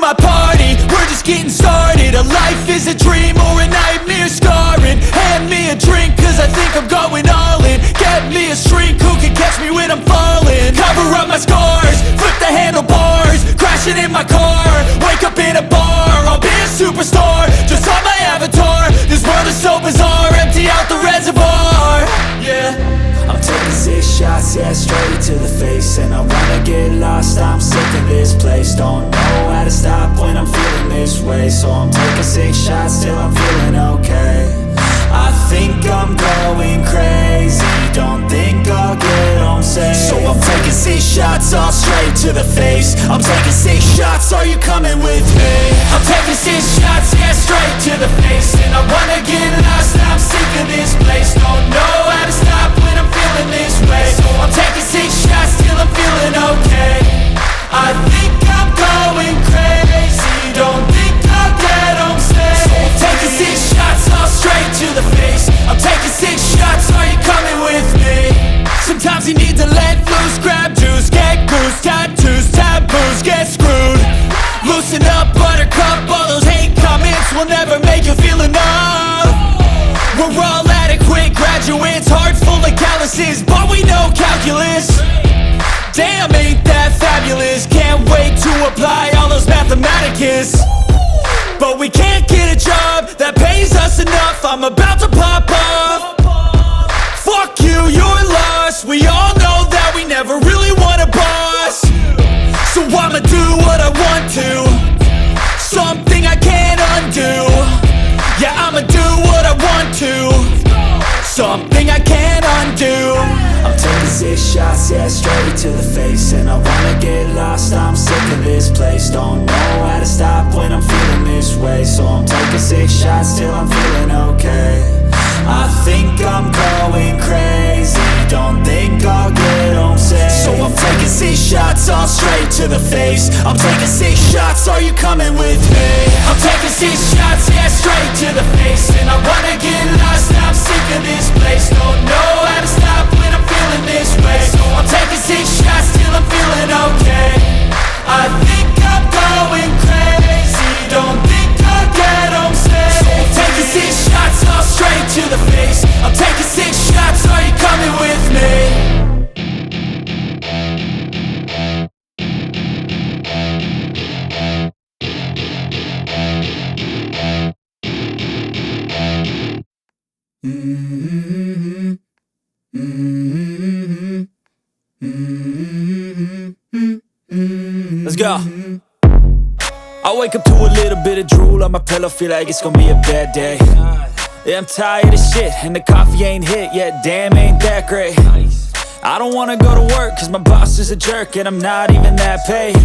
my party, we're just getting started. A life is a dream or a nightmare scarring. Hand me a drink cause I think I'm going all in. Get me a shrink who can catch me when I'm falling. Cover up my scars, flip the handlebars, crashing in my car, wake up in a bar. I'll be a superstar, just on my avatar. This world is so bizarre, empty out the reservoir. Yeah, I'm taking 6 shots, yeah, straight to the face. And I wanna get lost, I'm sick of this place. Don't know how to stop when I'm feeling this way. So I'm taking 6 shots till I'm feeling okay. I think I'm going crazy, don't think I'll get home safe. So I'm taking 6 shots, all straight to the face. I'm taking 6 shots, are you coming with me? I'm taking 6 shots, yeah, straight to the face. And I wanna get lost, I'm sick of this place. Don't know how to stop when I'm feeling this way. So I'm taking 6 shots till I'm feeling okay. I think I'm going crazy, don't think I'll get home safe. So I'm taking 6 shots, all straight to the face. I'm taking 6 shots, are you coming with me? Sometimes you need to let loose, grab juice, get goose, tattoos, taboos, get screwed. Loosen up, buttercup, all those hate comments will never make you feel enough. We're all adequate graduates, heart full of calluses, but we know calculus. Damn, ain't that fabulous? Can't wait to apply all those mathematicus. But we can't get a job that pays us enough. I'm about to pop up. Fuck you, you're lost. We all know that we never really want a boss. So I'ma do what I want to, something I can't undo. Yeah, I'ma do what I want to, something I can't undo. I'm taking 6 shots, yeah, straight to the face. And I wanna get lost, I'm sick of this place. Don't know how to stop when I'm feeling this way. So I'm taking 6 shots till I'm feeling okay. I think I'm going crazy, don't think I'll get home safe. So I'm taking 6 shots, all straight to the face. I'm taking 6 shots, are you coming with me? I'm taking 6 shots, yeah, straight to the face. And I wanna get lost, I'm sick of this place. Don't know how to stop when I'm feeling this way. So I'm taking 6 shots till I'm feeling okay. I think I'm going crazy, don't think I'll get home safe. So I'm taking 6 shots, all straight to the face. I'm taking 6 shots, are you coming with me? Let's go. I wake up to a little bit of drool on my pillow, feel like it's gonna be a bad day. Yeah, I'm tired of shit, and the coffee ain't hit yet, damn, ain't that great. I don't wanna go to work, cause my boss is a jerk, and I'm not even that paid.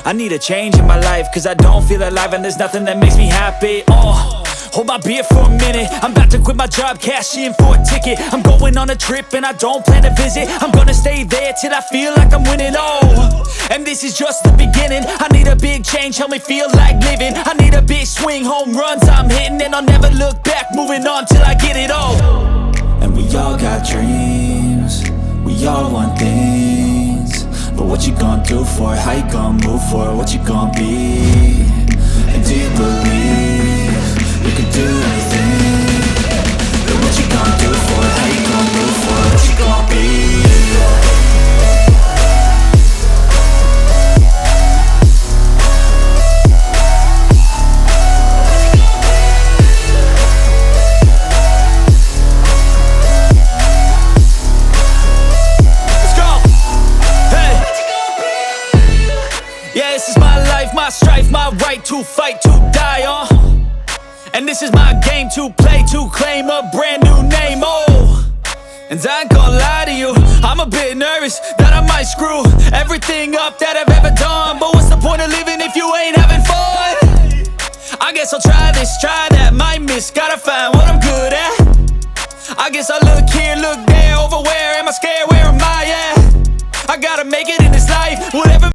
I need a change in my life, cause I don't feel alive, and there's nothing that makes me happy. Hold my beer for a minute, I'm about to quit my job, cash in for a ticket. I'm going on a trip and I don't plan to visit. I'm gonna stay there till I feel like I'm winning, and this is just the beginning. I need a big change, help me feel like living. I need a big swing, home runs I'm hitting. And I'll never look back, moving on till I get it all. And we all got dreams, we all want things. But what you gonna do for it, how you gonna move for it, what you gonna be? And do you believe you can do anything? But what you gonna do for it, how you gonna move for it, what you gonna be? My strife, my right to fight, to die on. And this is my game to play, to claim a brand new name, And I ain't gonna lie to you, I'm a bit nervous that I might screw everything up that I've ever done. But what's the point of living if you ain't having fun? I guess I'll try this, try that, might miss, gotta find what I'm good at. I guess I look here, look there, over where am I scared, where am I at? I gotta